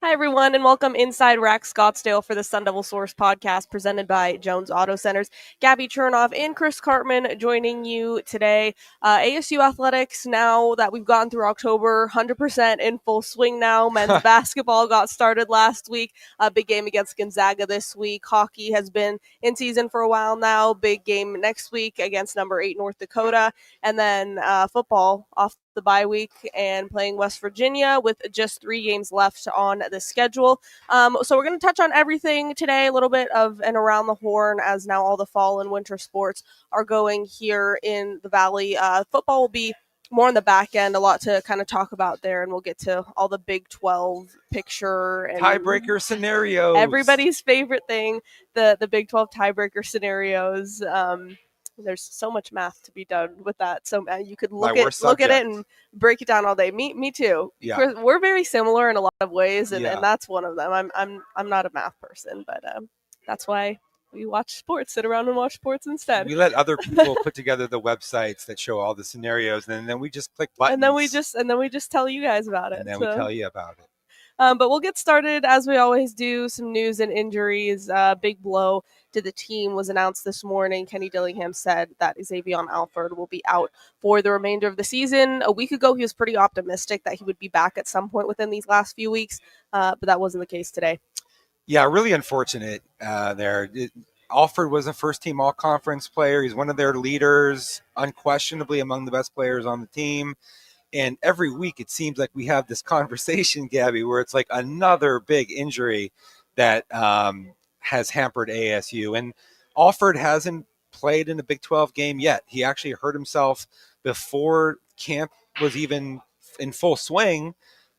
Hi, everyone, and welcome inside Rack Scottsdale for the Sun Devil Source podcast presented by Jones Auto Centers. Gabby Chernoff and Chris Cartman joining you today. ASU athletics, now that we've gotten through October, 100% in full swing now. Men's basketball got started last week. A big game against Gonzaga this week. Hockey has been in season for a while now. Big game next week against number 8 North Dakota. And then football off the bye week and playing West Virginia with just 3 games left on the schedule. So we're going to touch on everything today, a little bit of and around the horn, as now all the fall and winter sports are going here in the Valley. Football will be more on the back end, a lot to kind of talk about there, and we'll get to all the Big 12 picture and tiebreaker scenarios. Everybody's favorite thing, the Big 12 tiebreaker scenarios. There's so much math to be done with that. So you could look at it and break it down all day. Me too. Yeah. We're very similar in a lot of ways, and that's one of them. I'm not a math person, but that's why we watch sports, sit around and watch sports instead. We let other people put together the websites that show all the scenarios, and then we just click buttons. And then we just tell you guys about it. And then we tell you about it. But we'll get started as we always do. Some news and injuries. Big blow to the team was announced this morning. Kenny Dillingham said that Xavier Alford will be out for the remainder of the season. A week ago, he was pretty optimistic that he would be back at some point within these last few weeks, but that wasn't the case today. Yeah, really unfortunate there. Alford was a first-team all-conference player. He's one of their leaders, unquestionably among the best players on the team. And every week it seems like we have this conversation, Gabby, where it's like another big injury that has hampered ASU. And Alford hasn't played in a Big 12 game yet. He actually hurt himself before camp was even in full swing.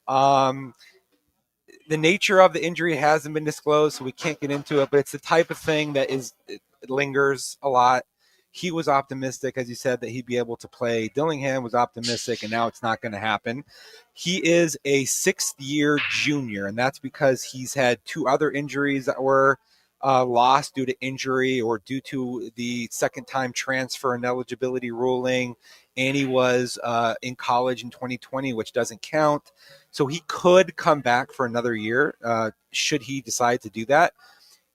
The nature of the injury hasn't been disclosed, so we can't get into it, but it's the type of thing that it lingers a lot. He was optimistic, as you said, that he'd be able to play. Dillingham was optimistic, and now it's not going to happen. He is a 6th-year junior, and that's because he's had 2 other injuries that were lost due to injury or due to the second-time transfer and eligibility ruling, and he was in college in 2020, which doesn't count. So he could come back for another year should he decide to do that.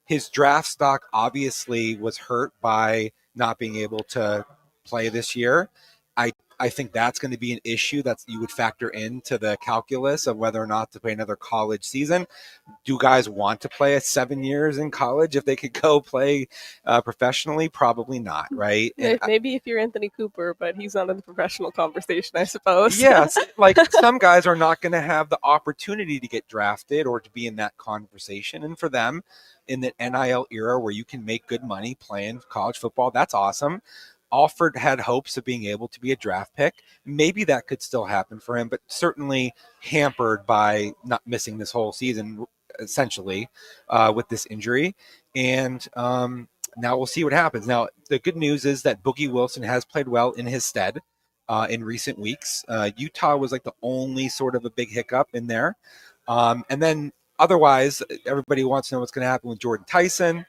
His draft stock obviously was hurt by not being able to play this year. I think that's going to be an issue that you would factor into the calculus of whether or not to play another college season. Do guys want to play 7 years in college if they could go play professionally? Probably not, right? Maybe if you're Anthony Cooper, but he's not in the professional conversation, I suppose. Yes, like some guys are not going to have the opportunity to get drafted or to be in that conversation. And for them, in the NIL era where you can make good money playing college football, that's awesome. Alford had hopes of being able to be a draft pick. Maybe that could still happen for him, but certainly hampered by not missing this whole season, essentially, with this injury. And now we'll see what happens. Now, the good news is that Boogie Wilson has played well in his stead in recent weeks. Utah was like the only sort of a big hiccup in there. And then otherwise, everybody wants to know what's going to happen with Jordan Tyson.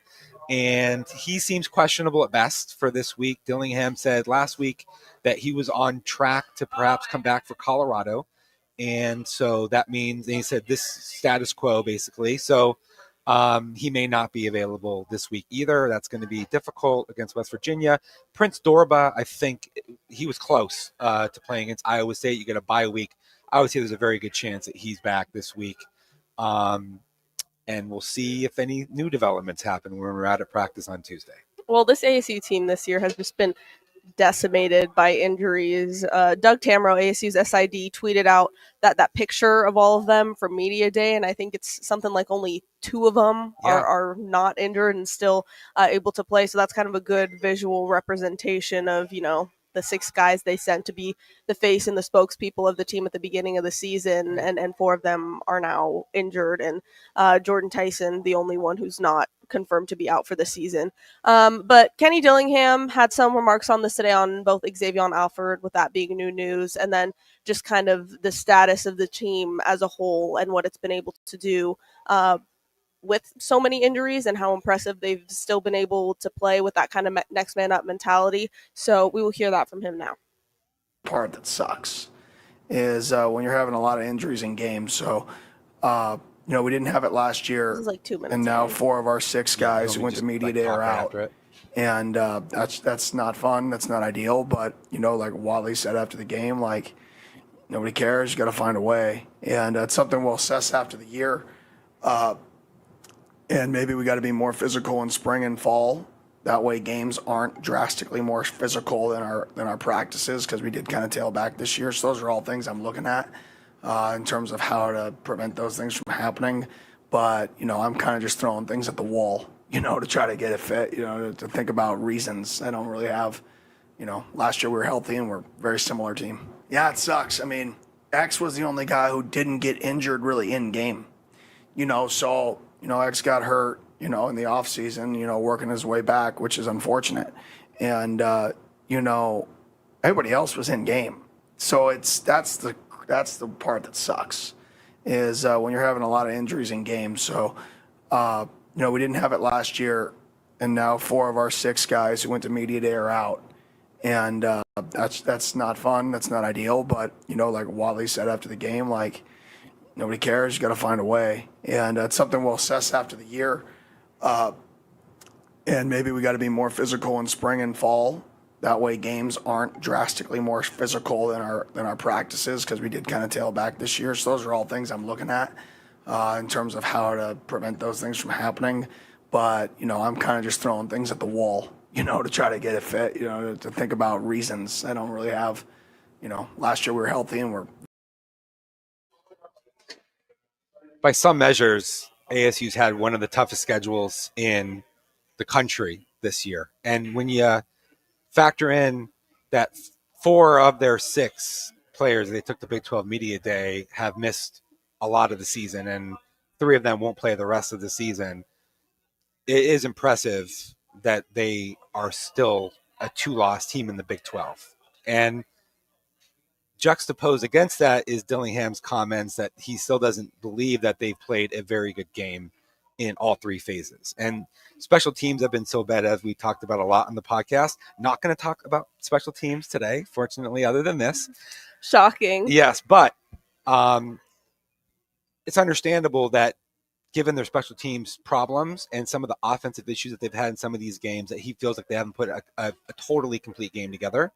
And he seems questionable at best for this week. Dillingham said last week that he was on track to perhaps come back for Colorado. And so that means, and he said this status quo basically. So He may not be available this week either. That's going to be difficult against West Virginia. Prince Dorba, I think he was close to playing against Iowa State. You get a bye week. I would say there's a very good chance that he's back this week. And we'll see if any new developments happen when we're out at practice on Tuesday. Well, this ASU team this year has just been decimated by injuries. Doug Tamro, ASU's SID, tweeted out that picture of all of them from Media Day, and I think it's something like only 2 of them are not injured and still able to play. So that's kind of a good visual representation of, the 6 guys they sent to be the face and the spokespeople of the team at the beginning of the season, and 4 of them are now injured, and Jordan Tyson, the only one who's not confirmed to be out for the season. But Kenny Dillingham had some remarks on this today on both Xavier and Alford, with that being new news, and then just kind of the status of the team as a whole and what it's been able to do with so many injuries, and how impressive they've still been able to play with that kind of next man up mentality. So we will hear that from him now. Part that sucks is when you're having a lot of injuries in games. So, we didn't have it last year. This is like 2 minutes. And now 4 of our 6 guys who went to media day are out. And that's not fun. That's not ideal. But, like Wally said after the game, like, nobody cares. You got to find a way. And it's something we'll assess after the year. And maybe we got to be more physical in spring and fall. That way games aren't drastically more physical than our practices, because we did kind of tail back this year. So those are all things I'm looking at in terms of how to prevent those things from happening. But, I'm kind of just throwing things at the wall, to try to get it fit, to think about reasons. I don't really have, last year we were healthy and we're a very similar team. Yeah, it sucks. I mean, X was the only guy who didn't get injured really in game, so, X got hurt, in the off season, working his way back, which is unfortunate. And, everybody else was in game. So that's the part that sucks is when you're having a lot of injuries in games. So, we didn't have it last year, and now 4 of our 6 guys who went to media day are out. And that's not fun. That's not ideal. But, like Wally said after the game, like, nobody cares. You got to find a way. And it's something we'll assess after the year. And maybe we got to be more physical in spring and fall. That way games aren't drastically more physical than our practices, because we did kind of tail back this year. So those are all things I'm looking at in terms of how to prevent those things from happening. But, I'm kind of just throwing things at the wall, to try to get it fit, to think about reasons. I don't really have, last year we were healthy and we're. By some measures, ASU's had one of the toughest schedules in the country this year. And when you factor in that 4 of their 6 players they took the Big 12 Media Day have missed a lot of the season, and 3 of them won't play the rest of the season, it is impressive that they are still a 2-loss team in the Big 12. And juxtaposed against that is Dillingham's comments that he still doesn't believe that they've played a very good game in all 3 phases. And special teams have been so bad, as we talked about a lot on the podcast. Not going to talk about special teams today, fortunately, other than this. Shocking. Yes, but it's understandable that given their special teams problems and some of the offensive issues that they've had in some of these games, that he feels like they haven't put a totally complete game together.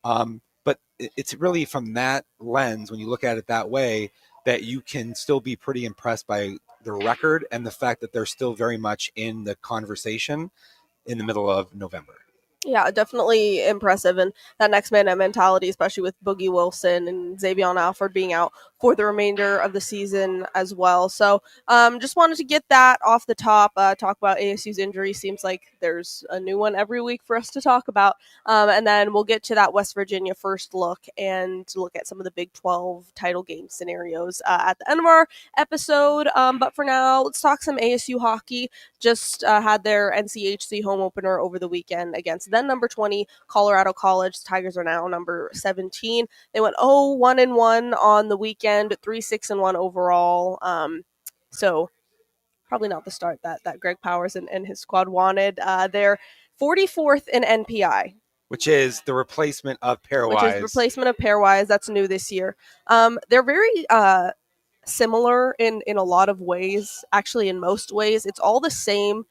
But it's really from that lens, when you look at it that way, that you can still be pretty impressed by their record and the fact that they're still very much in the conversation in the middle of November. Yeah, definitely impressive. And that next man up mentality, especially with Boogie Wilson and Xavier Alford being out for the remainder of the season as well. So just wanted to get that off the top, talk about ASU's injury. Seems like there's a new one every week for us to talk about. And then we'll get to that West Virginia first look and look at some of the Big 12 title game scenarios at the end of our episode. But for now, let's talk some ASU hockey. Just had their NCHC home opener over the weekend against then number 20 Colorado College. The Tigers are now number 17. They went 0-1-1 on the weekend, 3-6-1 overall. So probably not the start that Greg Powers and his squad wanted. They're 44th in NPI, which is the replacement of Pairwise. That's new this year. They're very similar in a lot of ways. Actually, in most ways, it's all the same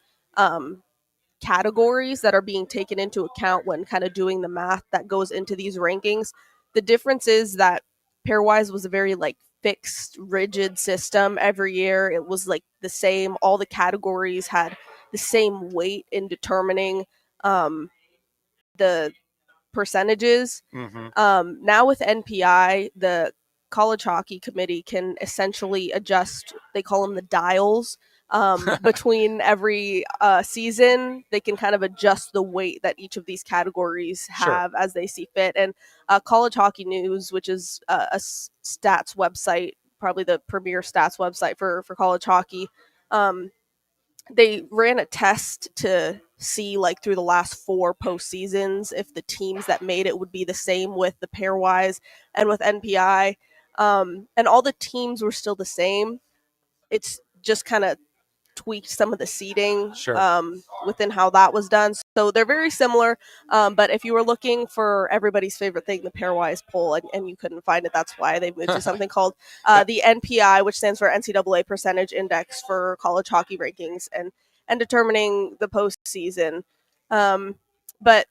categories that are being taken into account when kind of doing the math that goes into these rankings. The difference is that pairwise was a very like fixed, rigid system every year. It was like the same. All the categories had the same weight in determining the percentages. Mm-hmm. Now with NPI, the college hockey committee can essentially adjust, they call them the dials, between every season. They can kind of adjust the weight that each of these categories have as they see fit. And College Hockey News, which is a stats website, probably the premier stats website for college hockey, they ran a test to see like through the last 4 postseasons if the teams that made it would be the same with the pairwise and with NPI, and all the teams were still the same. It's just kind of tweaked some of the seating within how that was done. So they're very similar. But if you were looking for everybody's favorite thing, the pairwise poll, and you couldn't find it, that's why they moved to something called the NPI, which stands for NCAA Percentage Index for college hockey rankings and determining the postseason. But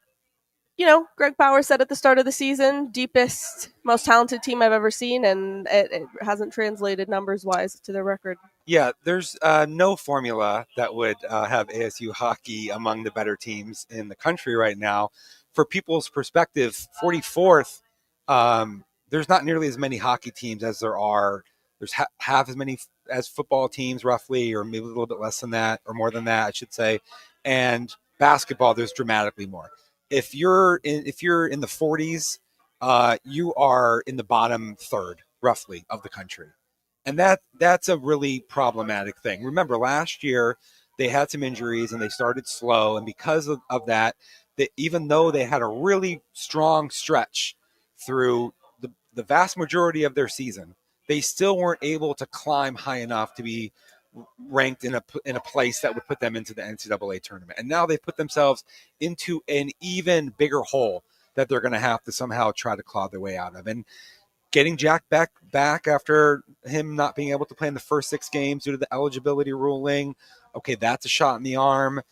Greg Powers said at the start of the season, deepest, most talented team I've ever seen, and it hasn't translated numbers-wise to their record. Yeah, there's no formula that would have ASU hockey among the better teams in the country right now. For people's perspective, 44th, there's not nearly as many hockey teams as there are. There's half as many as football teams, roughly, or maybe a little bit less than that, or more than that, I should say. And basketball, there's dramatically more. If you're in the 40s, you are in the bottom third, roughly, of the country. And that's a really problematic thing. Remember, last year they had some injuries and they started slow. And because of that, even though they had a really strong stretch through the vast majority of their season, they still weren't able to climb high enough to be ranked in a place that would put them into the NCAA tournament. And now they've put themselves into an even bigger hole that they're going to have to somehow try to claw their way out of. And getting Jack back after him not being able to play in the first 6 games due to the eligibility ruling, okay, that's a shot in the arm.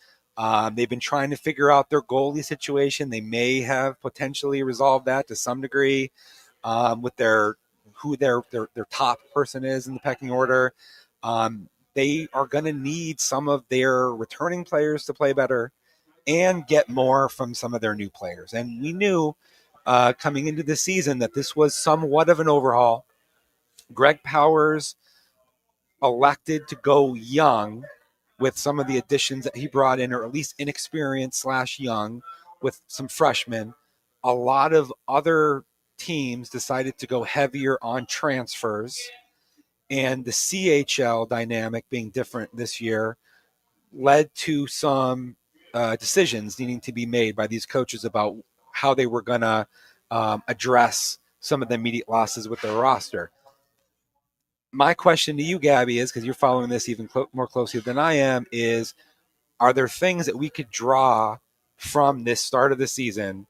They've been trying to figure out their goalie situation. They may have potentially resolved that to some degree with who their top person is in the pecking order. They are going to need some of their returning players to play better and get more from some of their new players. And we knew coming into the season that this was somewhat of an overhaul. Greg Powers elected to go young with some of the additions that he brought in, or at least inexperienced / young with some freshmen. A lot of other teams decided to go heavier on transfers, and the CHL dynamic being different this year led to some decisions needing to be made by these coaches about how they were going to address some of the immediate losses with their roster. My question to you, Gabby, is, because you're following this even more closely than I am, is are there things that we could draw from this start of the season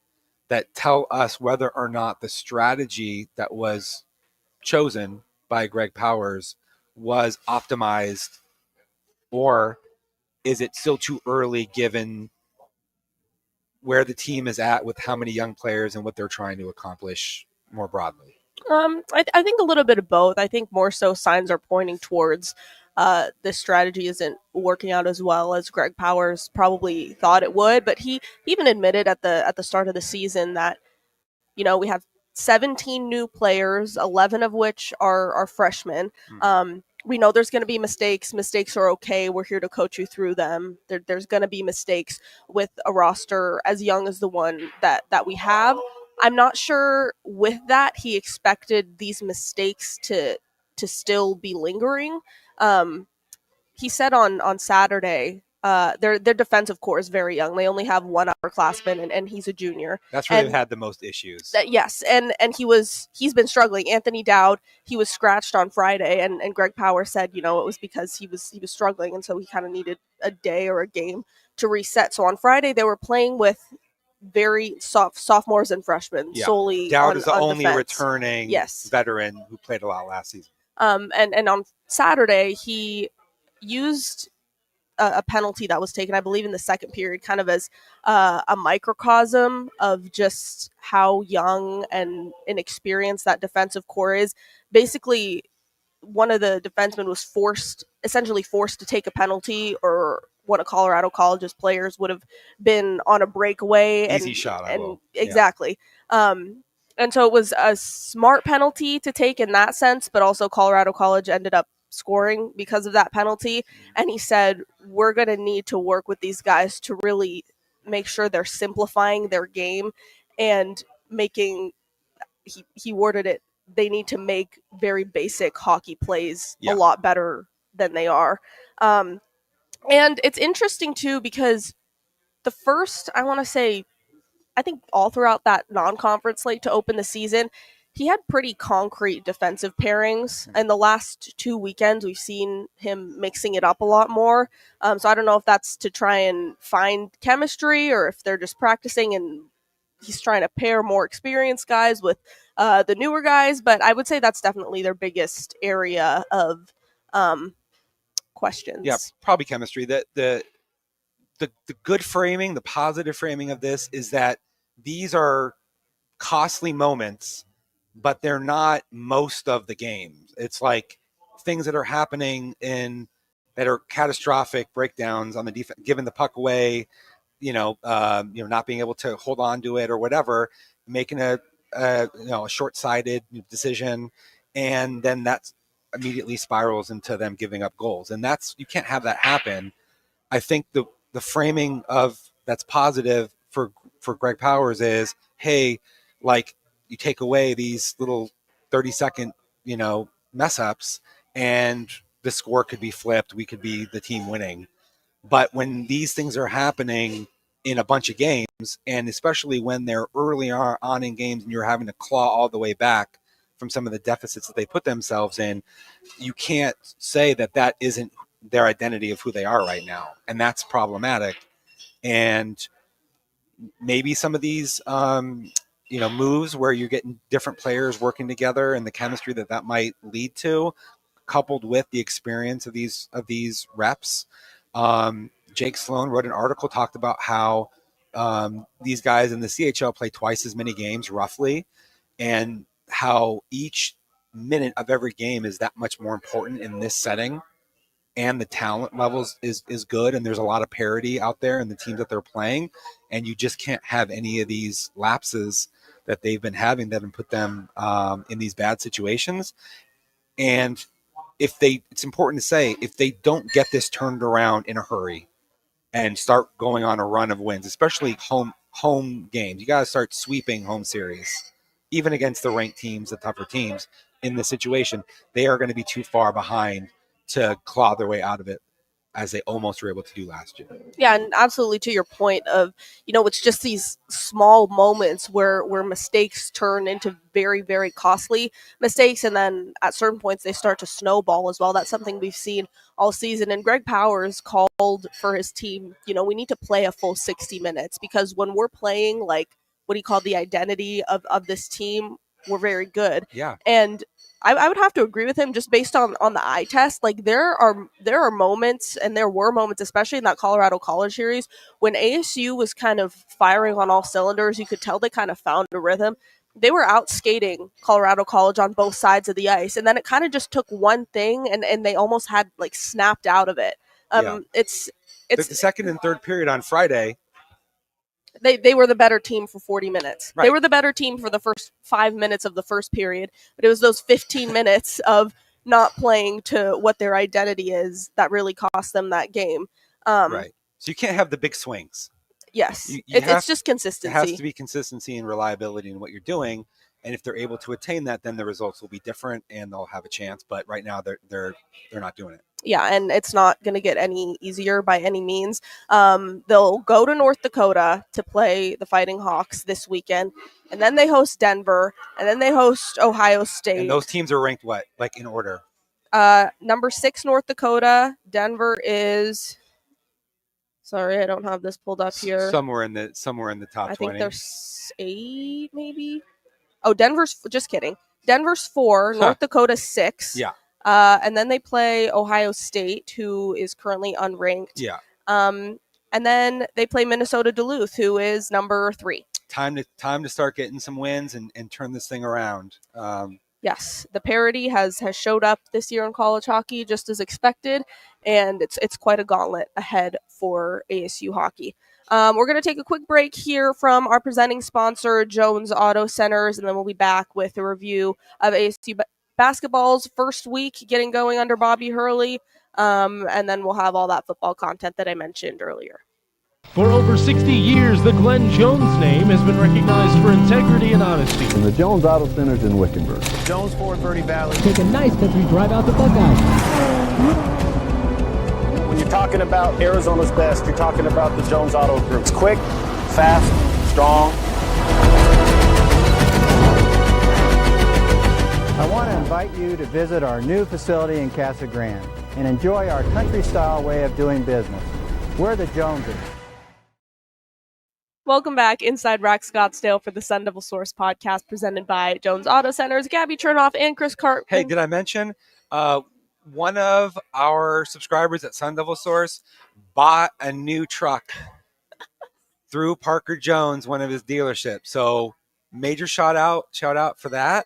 that tell us whether or not the strategy that was chosen by Greg Powers was optimized, or is it still too early given where the team is at with how many young players and what they're trying to accomplish more broadly? I think a little bit of both. I think more so signs are pointing towards this strategy isn't working out as well as Greg Powers probably thought it would. But he even admitted at the start of the season that we have 17 new players, 11 of which are freshmen. We know there's going to be mistakes. Mistakes are okay. We're here to coach you through them. There's going to be mistakes with a roster as young as the one that we have. I'm not sure with that he expected these mistakes to still be lingering. He said on Saturday, their defensive core is very young. They only have one upperclassman, and he's a junior. That's where they've had the most issues. Yes, and he's been struggling. Anthony Dowd, he was scratched on Friday, and Greg Power said, it was because he was struggling, and so he kind of needed a day or a game to reset. So on Friday, they were playing with very sophomores and freshmen solely. Dowd is the on only defense. returning veteran who played a lot last season. And on Saturday, he used a penalty that was taken, I believe, in the second period, kind of as a microcosm of just how young and inexperienced that defensive core is. Basically, one of the defensemen was essentially forced to take a penalty, or one of Colorado College's players would have been on a breakaway. Easy shot, Exactly. And so it was a smart penalty to take in that sense, but also Colorado College ended up scoring because of that penalty. And he said, we're going to need to work with these guys to really make sure they're simplifying their game and making, he worded it, they need to make very basic hockey plays a lot better than they are. And it's interesting too, because the first, I think all throughout that non-conference slate to open the season, he had pretty concrete defensive pairings. And the last 2 weekends, we've seen him mixing it up a lot more. So I don't know if that's to try and find chemistry, or if they're just practicing and he's trying to pair more experienced guys with the newer guys. But I would say that's definitely their biggest area of questions. Yeah, probably chemistry. The good framing, the positive framing of this is that these are costly moments, but they're not most of the games. It's like things that are happening that are catastrophic breakdowns on the defense, giving the puck away, not being able to hold on to it or whatever, making a short-sighted decision, and then that immediately spirals into them giving up goals. And you can't have that happen. I think the framing of that's positive for Greg Powers is, hey, like, you take away these little 30-second, mess ups, and the score could be flipped. We could be the team winning. But when these things are happening in a bunch of games, and especially when they're early on in games and you're having to claw all the way back from some of the deficits that they put themselves in, you can't say that isn't their identity of who they are right now. And that's problematic. And maybe some of these, moves where you're getting different players working together and the chemistry that might lead to, coupled with the experience of these reps. Jake Sloan wrote an article, talked about how these guys in the CHL play twice as many games roughly, and how each minute of every game is that much more important in this setting, and the talent levels is good, and there's a lot of parity out there in the teams that they're playing, and you just can't have any of these lapses that they've been having that have put them in these bad situations. And it's important to say, if they don't get this turned around in a hurry and start going on a run of wins, especially home games, you got to start sweeping home series, even against the ranked teams, the tougher teams in this situation. They are going to be too far behind to claw their way out of it, as they almost were able to do last year. Yeah, and absolutely to your point of, it's just these small moments where mistakes turn into very, very costly mistakes, and then at certain points they start to snowball as well. That's something we've seen all season. And Greg Powers called for his team, we need to play a full 60 minutes, because when we're playing like what he called the identity of this team, we're very good. Yeah. And I would have to agree with him, just based on the eye test. Like, there are moments, and there were moments, especially in that Colorado College series, when ASU was kind of firing on all cylinders. You could tell they kind of found a rhythm. They were out skating Colorado College on both sides of the ice, and then it kind of just took one thing, and they almost had like snapped out of it. It's the second and third period on Friday. They were the better team for 40 minutes. Right. They were the better team for the first 5 minutes of the first period, but it was those 15 minutes of not playing to what their identity is that really cost them that game. Right. So you can't have the big swings. Yes. It's just consistency. It has to be consistency and reliability in what you're doing. And if they're able to attain that, then the results will be different and they'll have a chance. But right now they're not doing it. Yeah, and it's not going to get any easier by any means. They'll go to North Dakota to play the Fighting Hawks this weekend, and then they host Denver, and then they host Ohio State. And those teams are ranked what, like in order? Number 6, North Dakota. Denver is. Sorry, I don't have this pulled up here. Somewhere in the top 20. I think there's 8, maybe. Oh, Denver's just kidding. Denver's 4, North Dakota's 6. Yeah. And then they play Ohio State, who is currently unranked. Yeah. And then they play Minnesota Duluth, who is number 3. Time to start getting some wins and turn this thing around. Yes, the parity has showed up this year in college hockey just as expected, and it's quite a gauntlet ahead for ASU hockey. We're going to take a quick break here from our presenting sponsor, Jones Auto Centers, and then we'll be back with a review of ASU basketball's first week getting going under Bobby Hurley, and then we'll have all that football content that I mentioned earlier. For over 60 years, the Glenn Jones name has been recognized for integrity and honesty. From the Jones Auto Centers in Wickenburg. Jones Ford Verde Valley. Take a nice country drive out to Buckeye. When you're talking about Arizona's best, you're talking about the Jones Auto Group. It's quick, fast, strong. I want to invite you to visit our new facility in Casa Grande and enjoy our country-style way of doing business. We're the Joneses. Welcome back inside Rack Scottsdale for the Sun Devil Source podcast presented by Jones Auto Centers. Gabby Chernoff and Chris Cartman. Hey, did I mention one of our subscribers at Sun Devil Source bought a new truck through Parker Jones, one of his dealerships. So major shout out for that.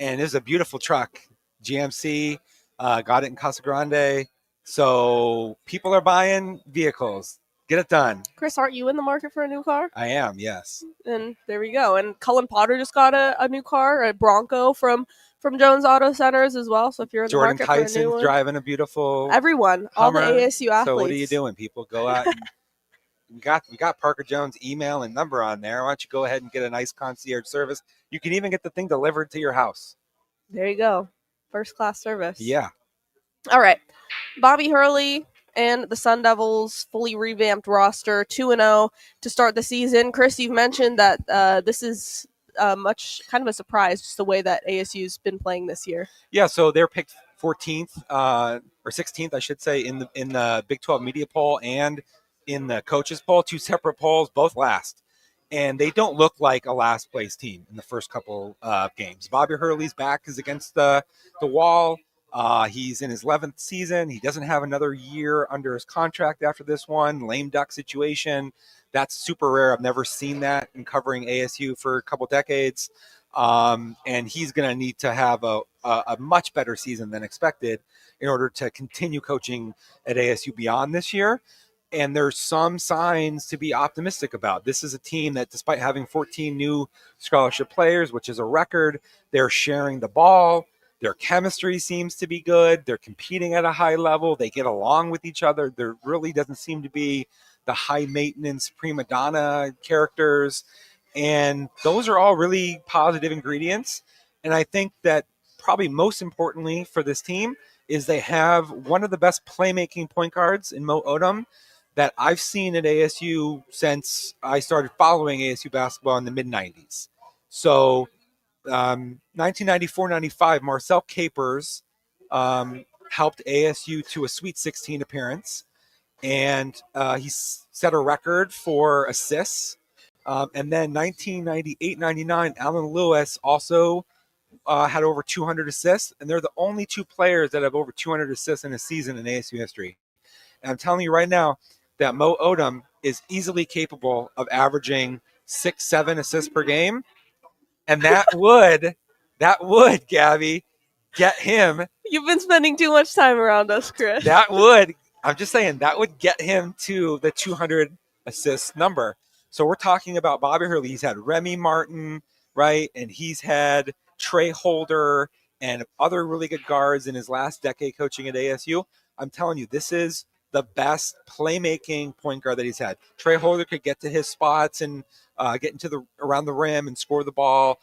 And it was a beautiful truck. GMC got it in Casa Grande. So people are buying vehicles. Get it done. Chris, aren't you in the market for a new car? I am, yes. And there we go. And Cullen Potter just got a new car, a Bronco from Jones Auto Centers as well. So if you're in Jordan the market for a new one, driving a beautiful everyone, all the Hummer. ASU athletes. So what are you doing, people? Go out. We got Parker Jones' email and number on there. Why don't you go ahead and get a nice concierge service? You can even get the thing delivered to your house. There you go. First class service. Yeah. All right. Bobby Hurley and the Sun Devils' fully revamped roster, 2-0 to start the season. Chris, you've mentioned that this is much kind of a surprise, just the way that ASU's been playing this year. Yeah, so they're picked 14th or 16th, I should say, in the Big 12 media poll and in the coaches poll, 2 separate polls, both last. And they don't look like a last place team in the first couple of games. Bobby Hurley's back is against the wall. He's in his 11th season. He doesn't have another year under his contract after this one. Lame duck situation. That's super rare. I've never seen that in covering ASU for a couple decades. And he's going to need to have a much better season than expected in order to continue coaching at ASU beyond this year. And there's some signs to be optimistic about. This is a team that, despite having 14 new scholarship players, which is a record, they're sharing the ball. Their chemistry seems to be good. They're competing at a high level. They get along with each other. There really doesn't seem to be the high maintenance prima donna characters. And those are all really positive ingredients. And I think that probably most importantly for this team is they have one of the best playmaking point guards in Mo Odom that I've seen at ASU since I started following ASU basketball in the mid-90s. So 1994-95, Marcel Capers helped ASU to a Sweet 16 appearance, and he set a record for assists. And then 1998-99, Alan Lewis also had over 200 assists, and they're the only 2 players that have over 200 assists in a season in ASU history. And I'm telling you right now that Mo Odom is easily capable of averaging 6-7 assists per game. And that would, Gabby, get him. You've been spending too much time around us, Chris. I'm just saying, that would get him to the 200 assist number. So we're talking about Bobby Hurley. He's had Remy Martin, right? And he's had Trey Holder and other really good guards in his last decade coaching at ASU. I'm telling you, this is the best playmaking point guard that he's had. Trey Holder could get to his spots and get into around the rim and score the ball.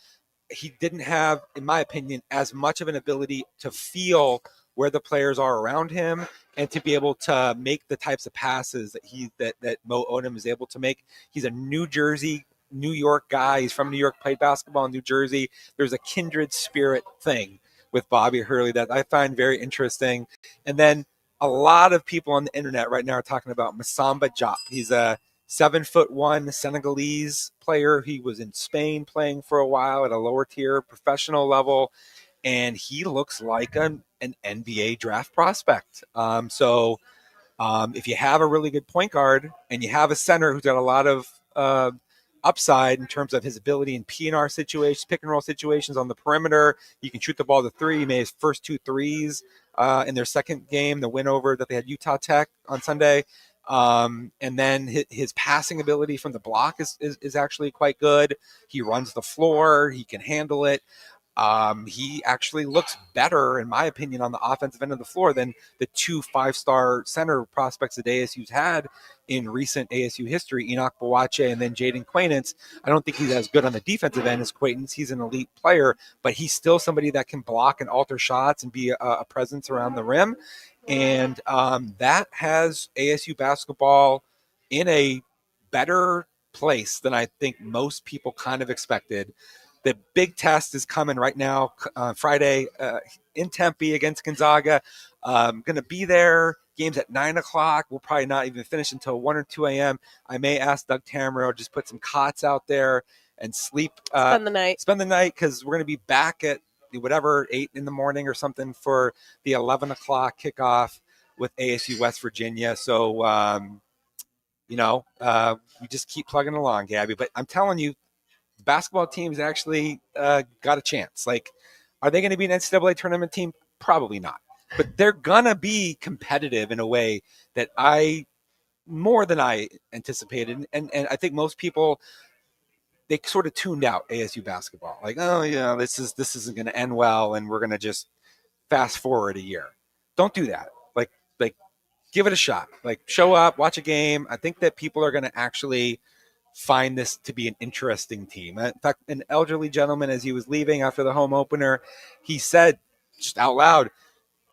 He didn't have, in my opinion, as much of an ability to feel where the players are around him and to be able to make the types of passes that Mo Odom is able to make. He's a New York guy. He's from New York, played basketball in New Jersey. There's a kindred spirit thing with Bobby Hurley that I find very interesting. And then a lot of people on the internet right now are talking about Massamba Diop. He's a 7'1" Senegalese player. He was in Spain playing for a while at a lower tier professional level. and he looks like an NBA draft prospect. If you have a really good point guard and you have a center who's got a lot of upside in terms of his ability in P&R situations, pick and roll situations on the perimeter, he can shoot the ball to three. He made his first 2 threes in their second game, the win over that they had Utah Tech on Sunday. And then his passing ability from the block is actually quite good. He runs the floor. He can handle it. He actually looks better, in my opinion, on the offensive end of the floor than the 2 5-star center prospects that ASU's had in recent ASU history, Enoch Boache and then Jaden Quainance. I don't think he's as good on the defensive end as Quainance. He's an elite player, but he's still somebody that can block and alter shots and be a presence around the rim. And that has ASU basketball in a better place than I think most people kind of expected. The big test is coming right now, Friday in Tempe against Gonzaga. Going to be there. Game's at 9 o'clock. We'll probably not even finish until 1 or 2 a.m. I may ask Doug Tamaro just put some cots out there and sleep. Spend the night. Spend the night because we're going to be back at whatever 8 in the morning or something for the 11 o'clock kickoff with ASU West Virginia. So, we just keep plugging along, Gabby. But I'm telling you, the basketball team's actually got a chance. Like, are they going to be an NCAA tournament team? Probably not. But they're going to be competitive in a way that more than I anticipated. And I think most people, they sort of tuned out ASU basketball. Like, oh, yeah, this isn't going to end well, and we're going to just fast forward a year. Don't do that. Like, give it a shot. Like, show up, watch a game. I think that people are going to actually find this to be an interesting team. In fact, an elderly gentleman, as he was leaving after the home opener, he said just out loud,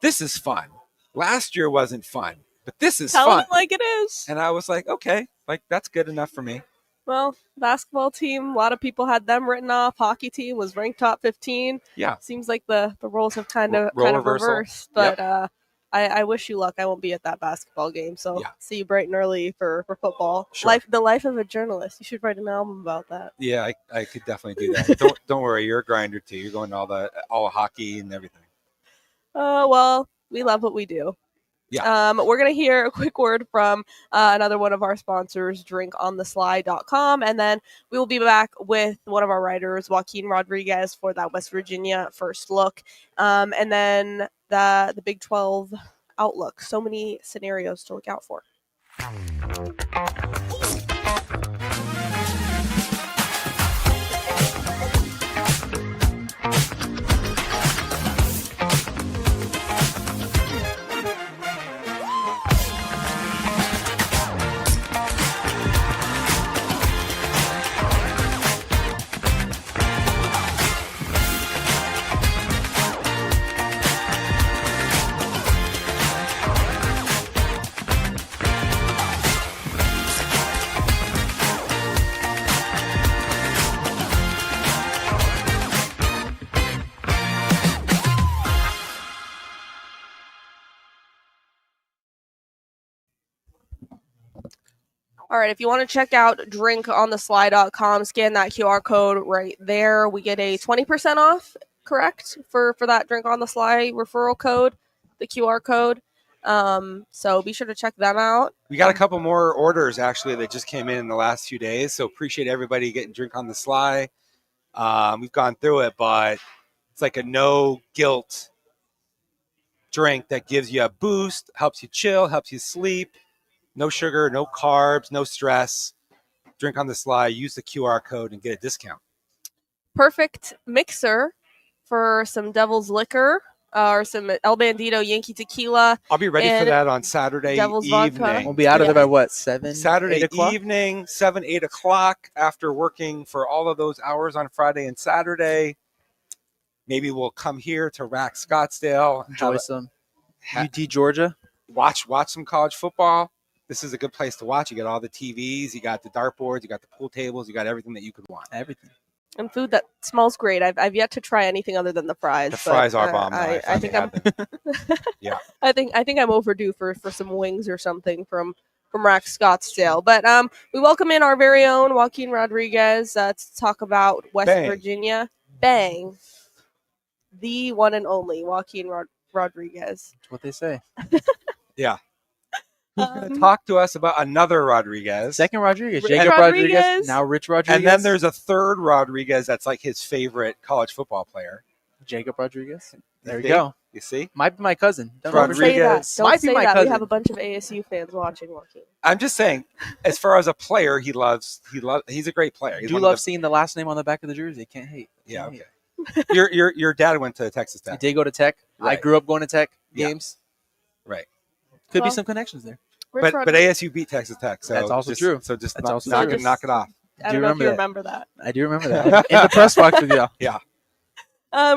"This is fun. Last year wasn't fun, but this is Tell fun." it like it is. And I was like, okay, like that's good enough for me. Well, basketball team, a lot of people had them written off. Hockey team was ranked top 15. Yeah. Seems like the roles have kind of reversal. reversed. But I wish you luck. I won't be at that basketball game, so see you bright and early for football. Sure. The life of a journalist. You should write an album about that. Yeah, I could definitely do that. Don't worry, you're a grinder too. You're going to all the hockey and everything. Well, we love what we do. Yeah. We're going to hear a quick word from another one of our sponsors, drinkonthesly.com, and then we will be back with one of our writers, Joaquin Rodriguez, for that West Virginia first look, and then the Big 12 outlook. So many scenarios to look out for. All right, if you want to check out drinkonthesly.com, scan that QR code right there. We get a 20% off, correct, for that Drink on the Sly referral code, the QR code. So be sure to check them out. We got a couple more orders, actually, that just came in the last few days, so appreciate everybody getting Drink on the Sly. We've gone through it, but it's like a no-guilt drink that gives you a boost, helps you chill, helps you sleep. No sugar, no carbs, no stress. Drink on the Sly. Use the QR code and get a discount. Perfect mixer for some Devil's Liquor or some El Bandito Yankee Tequila. I'll be ready for that on Saturday Devil's evening. Vodka. We'll be out of there by what, 7? Saturday 8 o'clock? evening, 7, 8 o'clock, after working for all of those hours on Friday and Saturday. Maybe we'll come here to Rack Scottsdale. Enjoy some UT Georgia. Watch some college football. This is a good place to watch. You got all the TVs, you got the dartboards, you got the pool tables, you got everything that you could want. Everything. And food that smells great. I've yet to try anything other than the fries. The fries are bomb. I think I'm yeah. I think I'm overdue for some wings or something from Rack Scottsdale. But we welcome in our very own Joaquin Rodriguez to talk about West Virginia. Bang. the one and only Joaquin Rodriguez. That's what they say. Yeah. Who's going to talk to us about another Rodriguez? Second Rodriguez, Rich Jacob Rodriguez. Rodriguez, now Rich Rodriguez. And then there's a third Rodriguez that's like his favorite college football player. Jacob Rodriguez. There see? you go. You see? Might be my cousin. Don't Rodriguez. say that. Don't Might say be my that. cousin. We have a bunch of ASU fans watching Joaquin. I'm just saying, as far as a player, he's a great player. He's Do love seeing the last name on the back of the jersey. Can't hate. Yeah, Can't okay. Your dad went to Texas hate. Tech. He did go to Tech. I Right. grew up going to Tech Yeah. games. Right. Could be Well, some connections there. Rich But Rodriguez. ASU beat Texas Tech. So That's also just, true. So just That's also knock true. it off. I Do don't you know if remember you that? remember that. I do remember that. In the press box with you. Yeah.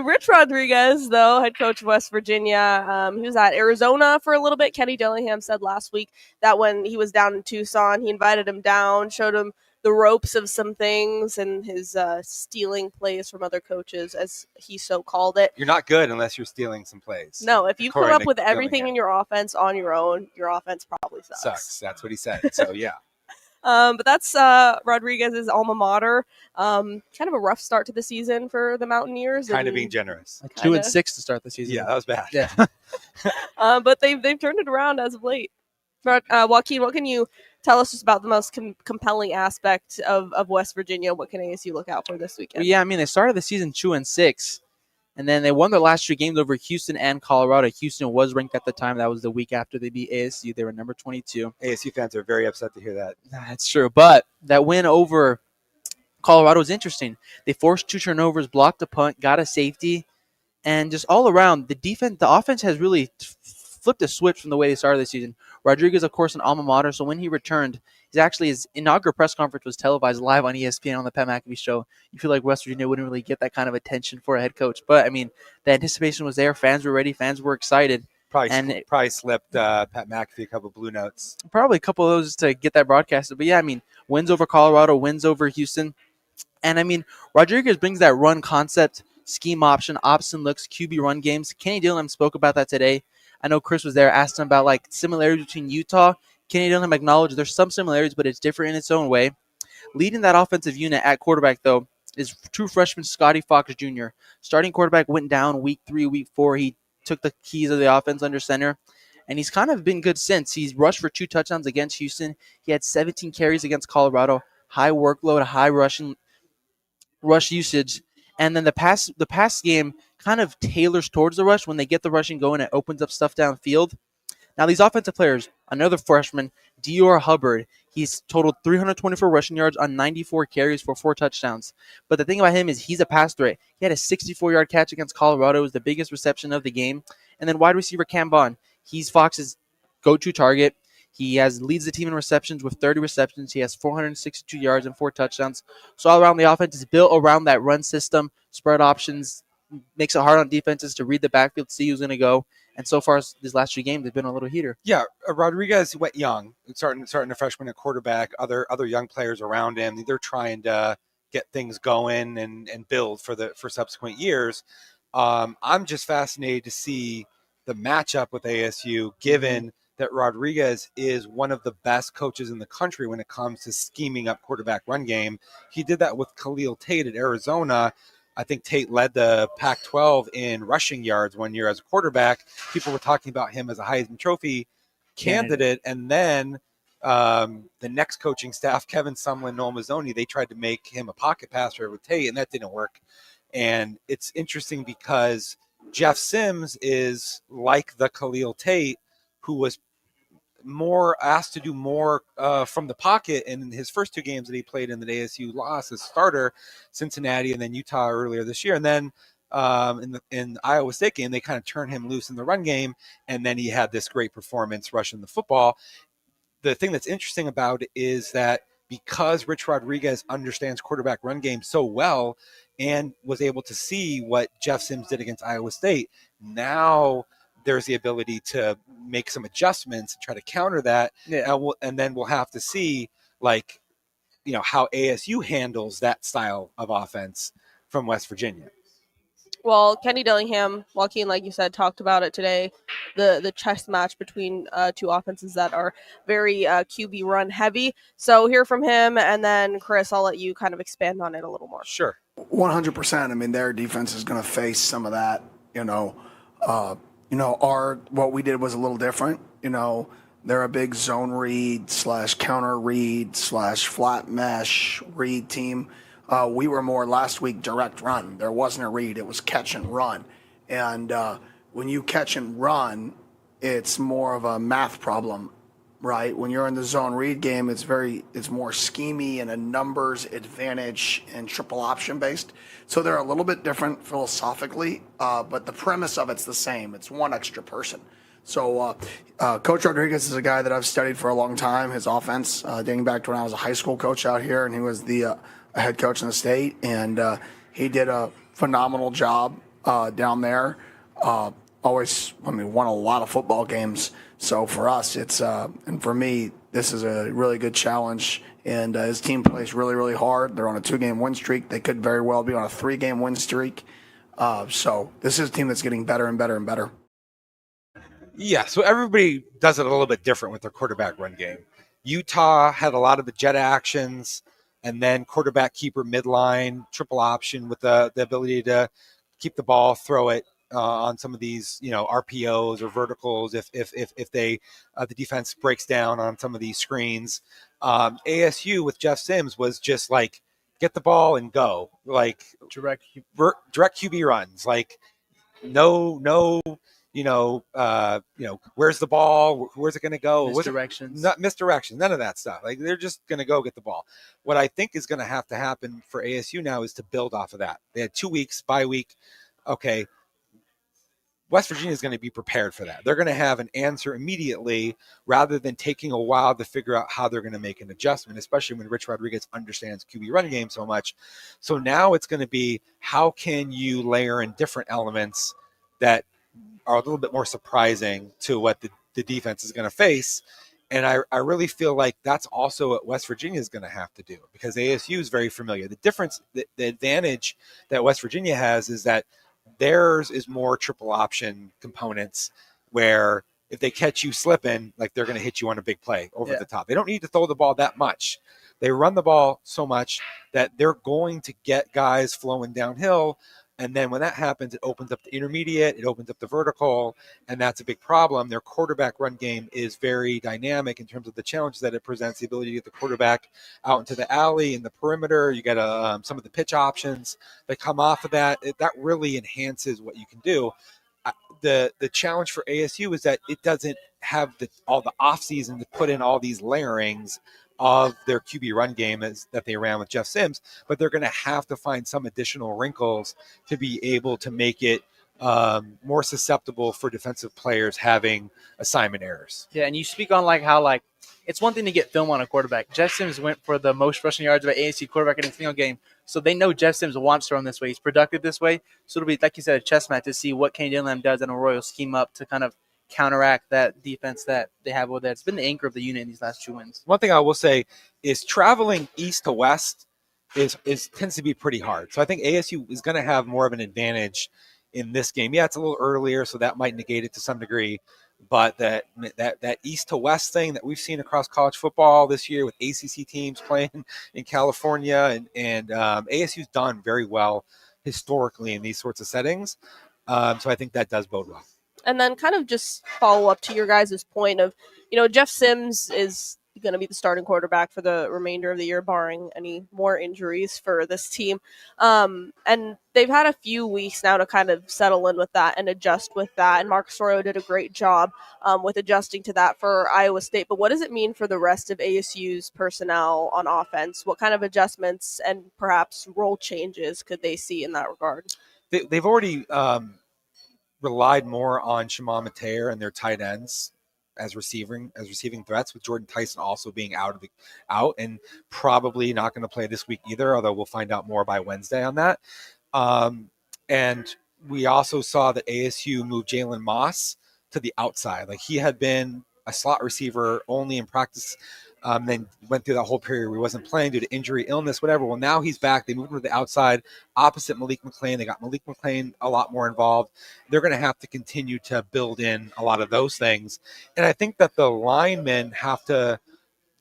Rich Rodriguez, though, head coach of West Virginia, he was at Arizona for a little bit. Kenny Dillingham said last week that when he was down in Tucson, he invited him down, showed him the ropes of some things and his stealing plays from other coaches, as he so called it. You're not good unless you're stealing some plays. No, if you come according up to with everything Dillingham. in your offense on your own, your offense probably sucks. Sucks. That's what he said. So, yeah. But that's Rodriguez's alma mater. Kind of a rough start to the season for the Mountaineers. Kind of and- being generous. Like 2-6 to start the season. Yeah, that was bad. Yeah. But they've turned it around as of late. But, Joaquin, what can you tell us just about the most compelling aspect of West Virginia? What can ASU look out for this weekend? Well, yeah, I mean, they started the season 2-6, and then they won their last 3 games over Houston and Colorado. Houston was ranked at the time. That was the week after they beat ASU. They were number 22. ASU fans are very upset to hear that. That's true. But that win over Colorado was interesting. They forced 2 turnovers, blocked a punt, got a safety, and just all around, the offense has really flipped a switch from the way they started the season. Rodriguez, of course, an alma mater, so when he returned, his inaugural press conference was televised live on ESPN on the Pat McAfee show. You feel like West Virginia wouldn't really get that kind of attention for a head coach. But, I mean, the anticipation was there. Fans were ready. Fans were excited. Probably slipped Pat McAfee a couple blue notes. Probably a couple of those to get that broadcasted. But, yeah, I mean, wins over Colorado, wins over Houston. And, I mean, Rodriguez brings that run concept, scheme option looks, QB run games. Kenny Dillingham spoke about that today. I know Chris was there, asked him about, like, similarities between Utah. Kenny Dillingham acknowledged there's some similarities, but it's different in its own way. Leading that offensive unit at quarterback, though, is true freshman Scotty Fox Jr. Starting quarterback went down week 3, week 4. He took the keys of the offense under center, and he's kind of been good since. He's rushed for 2 touchdowns against Houston. He had 17 carries against Colorado. High workload, high rush usage. And then the pass game kind of tailors towards the rush. When they get the rushing going, it opens up stuff downfield. Now, these offensive players, another freshman, Dior Hubbard, he's totaled 324 rushing yards on 94 carries for 4 touchdowns. But the thing about him is he's a pass threat. He had a 64-yard catch against Colorado. It was the biggest reception of the game. And then wide receiver Cam Bond, he's Fox's go-to target. He leads the team in receptions with 30 receptions. He has 462 yards and 4 touchdowns. So all around, the offense is built around that run system, spread options, makes it hard on defenses to read the backfield, see who's going to go. And so far, these last 3 games, they've been a little heater. Yeah, Rodriguez went young, starting a freshman at quarterback. Other young players around him, they're trying to get things going and build for subsequent years. I'm just fascinated to see the matchup with ASU, given that Rodriguez is one of the best coaches in the country when it comes to scheming up quarterback run game. He did that with Khalil Tate at Arizona. I think Tate led the Pac-12 in rushing yards one year as a quarterback. People were talking about him as a Heisman Trophy candidate. And then the next coaching staff, Kevin Sumlin, Noel Mazzoni, they tried to make him a pocket passer with Tate, and that didn't work. And it's interesting because Jeff Sims is like the Khalil Tate, who was asked to do more from the pocket in his first 2 games that he played in the ASU lost as starter, Cincinnati and then Utah earlier this year. And then in the Iowa State game, they kind of turned him loose in the run game, and then he had this great performance rushing the football. The thing that's interesting about it is that because Rich Rodriguez understands quarterback run game so well and was able to see what Jeff Sims did against Iowa State, now there's the ability to make some adjustments and try to counter that. Yeah. And then we'll have to see, how ASU handles that style of offense from West Virginia. Well, Kenny Dillingham, Joaquin, like you said, talked about it today. The chess match between 2 offenses that are very QB run heavy. So hear from him, and then Chris, I'll let you kind of expand on it a little more. Sure. 100%. I mean, their defense is going to face some of that. What we did was a little different. They're a big zone read / counter read / flat mesh read team. We were more last week direct run. There wasn't a read; it was catch and run. And when you catch and run, it's more of a math problem, right? When you're in the zone read game, it's more schemy and a numbers advantage and triple option based. So they're a little bit different philosophically, but the premise of it's the same. It's one extra person. So Coach Rodriguez is a guy that I've studied for a long time. His offense, dating back to when I was a high school coach out here, and he was the head coach in the state, and he did a phenomenal job down there. Won a lot of football games. So for us, and for me, this is a really good challenge. And his team plays really, really hard. They're on a 2-game win streak. They could very well be on a 3-game win streak. So this is a team that's getting better and better and better. Yeah, so everybody does it a little bit different with their quarterback run game. Utah had a lot of the jet actions, and then quarterback keeper midline, triple option with the ability to keep the ball, throw it on some of these, RPOs or verticals if they the defense breaks down on some of these screens. ASU with Jeff Sims was just like get the ball and go, like direct QB runs, like no. Where's the ball? Where's it going to go? Misdirections. Not misdirection. None of that stuff. Like they're just going to go get the ball. What I think is going to have to happen for ASU now is to build off of that. They had 2 weeks, bye week. Okay. West Virginia is going to be prepared for that. They're going to have an answer immediately rather than taking a while to figure out how they're going to make an adjustment, especially when Rich Rodriguez understands QB run game so much. So now it's going to be how can you layer in different elements that are a little bit more surprising to what the defense is going to face. And I really feel like that's also what West Virginia is going to have to do because ASU is very familiar. The difference, the advantage that West Virginia has is that theirs is more triple option components where if they catch you slipping, like they're going to hit you on a big play over the top. They don't need to throw the ball that much. They run the ball so much that they're going to get guys flowing downhill. And then when that happens, it opens up the intermediate, it opens up the vertical, and that's a big problem. Their quarterback run game is very dynamic in terms of the challenges that it presents, the ability to get the quarterback out into the alley and the perimeter. You get some of the pitch options that come off of that. That really enhances what you can do. The challenge for ASU is that it doesn't have all the offseason to put in all these layerings of their QB run game that they ran with Jeff Sims, but they're going to have to find some additional wrinkles to be able to make it more susceptible for defensive players having assignment errors. Yeah, and you speak on how it's one thing to get film on a quarterback. Jeff Sims went for the most rushing yards of an ASU quarterback in a single game, so they know Jeff Sims wants to run this way. He's productive this way, so it'll be, like you said, a chess match to see what Kenny Dillingham does in a Royal scheme up to kind of counteract that defense that they have over there. It's been the anchor of the unit in these last 2 wins. One thing I will say is traveling east to west tends to be pretty hard. So I think ASU is going to have more of an advantage in this game. Yeah, it's a little earlier, so that might negate it to some degree. But that east to west thing that we've seen across college football this year with ACC teams playing in California and ASU's done very well historically in these sorts of settings. So I think that does bode well. And then kind of just follow up to your guys' point of, Jeff Sims is going to be the starting quarterback for the remainder of the year, barring any more injuries for this team. And they've had a few weeks now to kind of settle in with that and adjust with that. And Mark Soro did a great job with adjusting to that for Iowa State. But what does it mean for the rest of ASU's personnel on offense? What kind of adjustments and perhaps role changes could they see in that regard? They've already relied more on Shimon Mateer and their tight ends as receiving threats, with Jordan Tyson also being out and probably not going to play this week either, although we'll find out more by Wednesday on that. And we also saw that ASU moved Jalen Moss to the outside. Like he had been a slot receiver only in practice, then went through that whole period where he wasn't playing due to injury, illness, whatever. Well, now he's back. They moved him to the outside opposite Malik McClain. They got Malik McClain a lot more involved. They're going to have to continue to build in a lot of those things. And I think that the linemen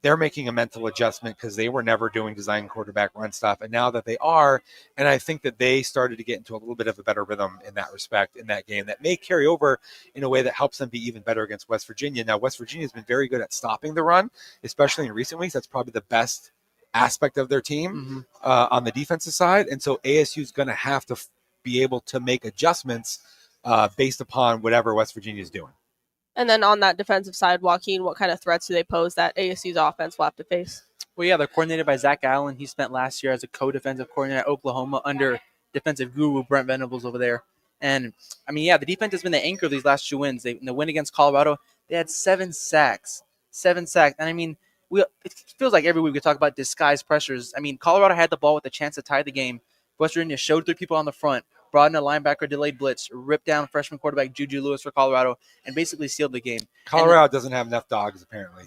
they're making a mental adjustment because they were never doing design quarterback run stuff. And now that they are, and I think that they started to get into a little bit of a better rhythm in that respect in that game that may carry over in a way that helps them be even better against West Virginia. Now, West Virginia has been very good at stopping the run, especially in recent weeks. That's probably the best aspect of their team on the defensive side. And so ASU is going to have to be able to make adjustments based upon whatever West Virginia is doing. And then on that defensive side, Joaquin, what kind of threats do they pose that ASU's offense will have to face? Well, yeah, they're coordinated by Zach Allen. He spent last year as a co-defensive coordinator at Oklahoma under defensive guru Brent Venables over there. And, I mean, yeah, the defense has been the anchor of these last 2 wins. In the win against Colorado, they had 7 sacks. 7 sacks. And, I mean, it feels like every week we talk about disguised pressures. I mean, Colorado had the ball with a chance to tie the game. West Virginia showed 3 people on the front, brought in a linebacker, delayed blitz, ripped down freshman quarterback Juju Lewis for Colorado, and basically sealed the game. Colorado doesn't have enough dogs, apparently.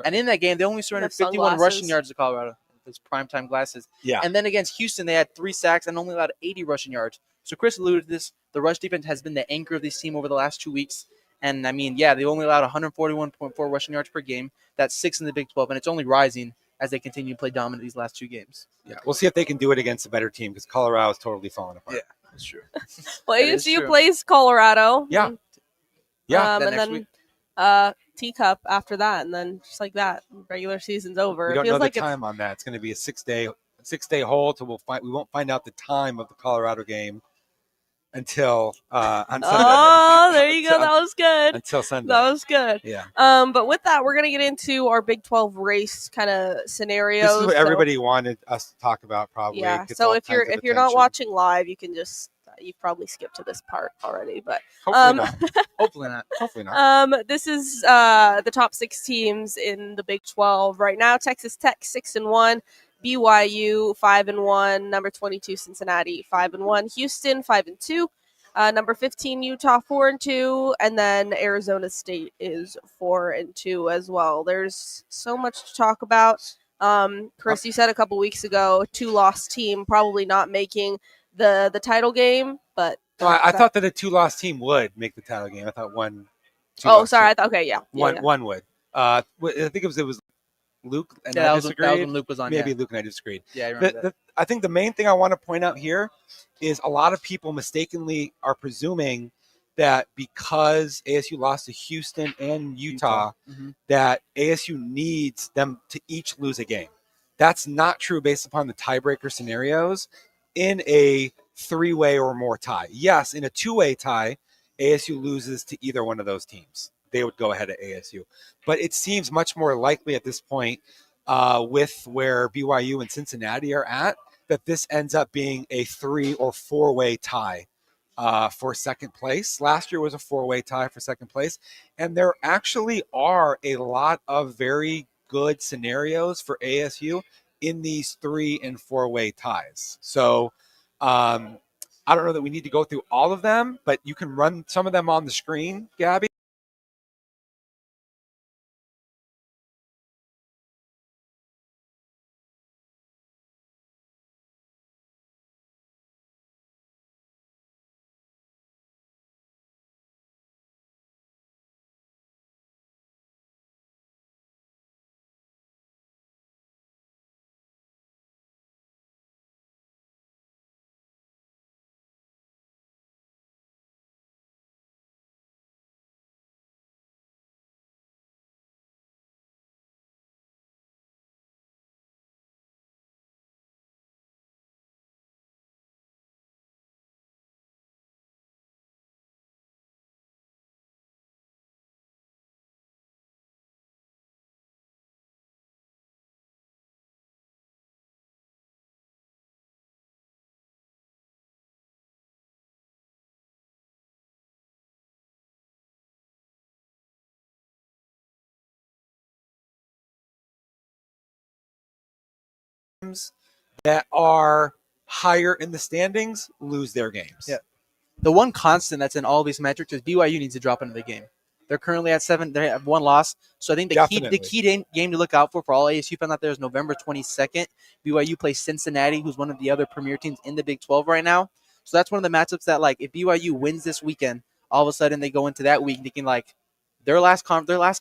And in that game, they only surrendered 51 rushing yards to Colorado. Those primetime glasses. Yeah. And then against Houston, they had 3 sacks and only allowed 80 rushing yards. So Chris alluded to this. The rush defense has been the anchor of this team over the last 2 weeks. And, I mean, yeah, they only allowed 141.4 rushing yards per game. That's 6th in the Big 12, and it's only rising as they continue to play dominant these last 2 games. Yeah, we'll see if they can do it against a better team because Colorado is totally falling apart. Yeah, that's true. Well, ASU plays Colorado. Yeah. Yeah. And then Teacup after that, and then just like that, regular season's over. We don't know the time on that. It's going to be a 6-day hold. So we won't find out the time of the Colorado game until on Sunday. Oh, there you go. That was good. Until Sunday. That was good. Yeah. But with that, we're going to get into our Big 12 race kind of scenarios. This is what everybody wanted us to talk about, probably. Yeah. So if you're not watching live, you can just you've probably skipped to this part already, but Hopefully not. Hopefully not. This is the top 6 teams in the Big 12 right now. Texas Tech 6-1. BYU 5-1, number 22 Cincinnati 5-1, Houston 5-2, number 15 Utah 4-2, and then Arizona State is 4-2 as well. There's so much to talk about. Chris, you said a couple weeks ago, 2-loss team probably not making the title game, but I thought that a 2-loss team would make the title game. I thought one. Oh, sorry. I thought one would. I think it was. Luke and I disagreed. That was when Luke was on. Maybe Luke and I disagreed. Yeah, I remember that. I think the main thing I want to point out here is a lot of people mistakenly are presuming that because ASU lost to Houston and Utah, that ASU needs them to each lose a game. That's not true based upon the tiebreaker scenarios in a 3-way or more tie. Yes, in a 2-way tie, ASU loses to either one of those teams. They would go ahead at ASU. But it seems much more likely at this point with where BYU and Cincinnati are at that this ends up being a 3- or 4-way tie for second place. Last year was a 4-way tie for second place. And there actually are a lot of very good scenarios for ASU in these 3- and 4-way ties. So I don't know that we need to go through all of them, but you can run some of them on the screen, Gabby. That are higher in the standings lose their games. Yeah. The one constant that's in all these metrics is BYU needs to drop into the game. They're currently at 7. They have 1 loss. So I think the key game to look out for all ASU fans out there is November 22nd. BYU plays Cincinnati, who's one of the other premier teams in the Big 12 right now. So that's one of the matchups that, like, if BYU wins this weekend, all of a sudden they go into that week thinking, like, their last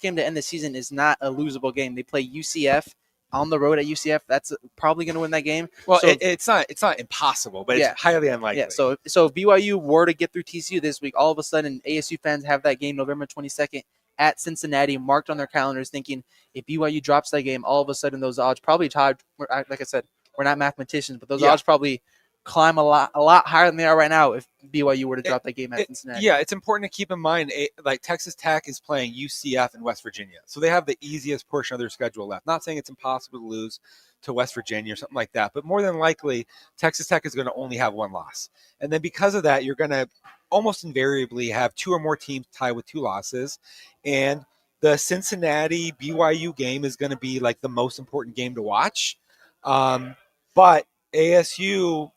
game to end the season is not a losable game. They play UCF on the road at UCF. That's probably going to win that game. Well, so, it's not impossible, but yeah, it's highly unlikely. Yeah. So if BYU were to get through TCU this week, all of a sudden ASU fans have that game November 22nd at Cincinnati marked on their calendars, thinking if BYU drops that game, all of a sudden those odds probably tied. Like I said, we're not mathematicians, but those odds probably climb a lot higher than they are right now if BYU were to drop that game at Cincinnati. Yeah, it's important to keep in mind, like Texas Tech is playing UCF in West Virginia, so they have the easiest portion of their schedule left. Not saying it's impossible to lose to West Virginia or something like that, but more than likely, Texas Tech is going to only have one loss. And then because of that, you're going to almost invariably have 2 or more teams tied with 2 losses. And the Cincinnati BYU game is going to be like the most important game to watch. But ASU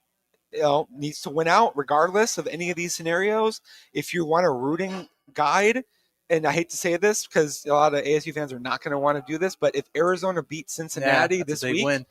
needs to win out regardless of any of these scenarios. If you want a rooting guide, and I hate to say this because a lot of ASU fans are not going to want to do this, but if Arizona beats Cincinnati this week,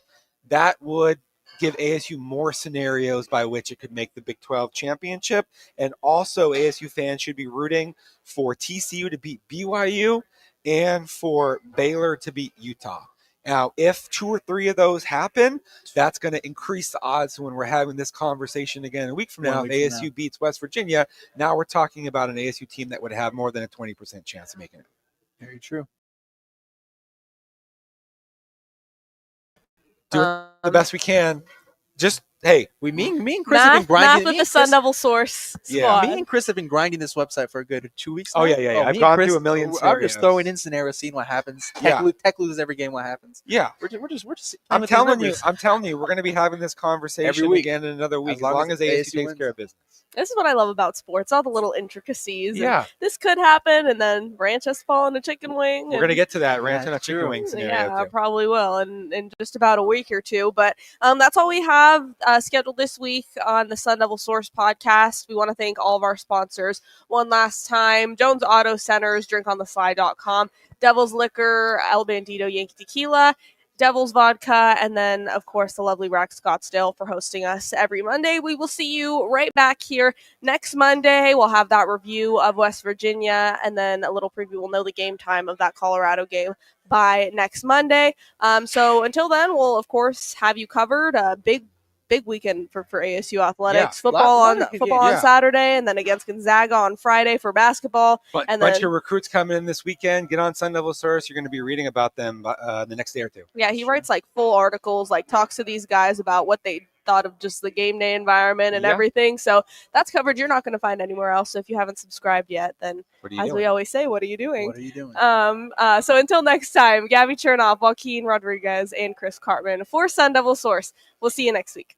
that would give ASU more scenarios by which it could make the Big 12 championship. And also ASU fans should be rooting for TCU to beat BYU and for Baylor to beat Utah. Now, if 2 or 3 of those happen, that's going to increase the odds when we're having this conversation again a week from now. If ASU beats West Virginia, now we're talking about an ASU team that would have more than a 20% chance of making it. Very true. Doing the best we can. Just, hey, me and Chris have been grinding. Math with the Sun Devil Source squad. Me and Chris have been grinding this website for a good 2 weeks now. Oh, yeah. I've gone through a million scenarios. I'm just throwing in scenarios, seeing what happens. Tech loses every game, what happens. Yeah. We're just I'm telling you, we're going to be having this conversation every week. Again in another week, as long as ASU takes care of business. This is what I love about sports, all the little intricacies. Yeah. And this could happen, and then Ranch has fallen a chicken wing. We're going to get to that, Ranch and a chicken wing scenario. Yeah, probably will in just about a week or two. But that's all we have scheduled this week on the Sun Devil Source podcast. We want to thank all of our sponsors one last time. Jones Auto Centers, drinkonthefly.com, Devil's Liquor, El Bandito Yankee Tequila, Devil's Vodka, and then, of course, the lovely Rack Scottsdale for hosting us every Monday. We will see you right back here next Monday. We'll have that review of West Virginia, and then a little preview. We'll know the game time of that Colorado game by next Monday. So until then, we'll, of course, have you covered. A big weekend for ASU athletics. Football on Saturday, and then against Gonzaga on Friday for basketball. And bunch of recruits coming in this weekend. Get on Sun Devil Source. You're going to be reading about them the next day or two. Yeah, he writes like full articles, like talks to these guys about what they thought of just the game day environment and everything. So that's coverage you're not going to find anywhere else. So if you haven't subscribed yet, then we always say, what are you doing? What are you doing? So until next time, Gabby Chernoff, Joaquin Rodriguez, and Chris Cartman for Sun Devil Source. We'll see you next week.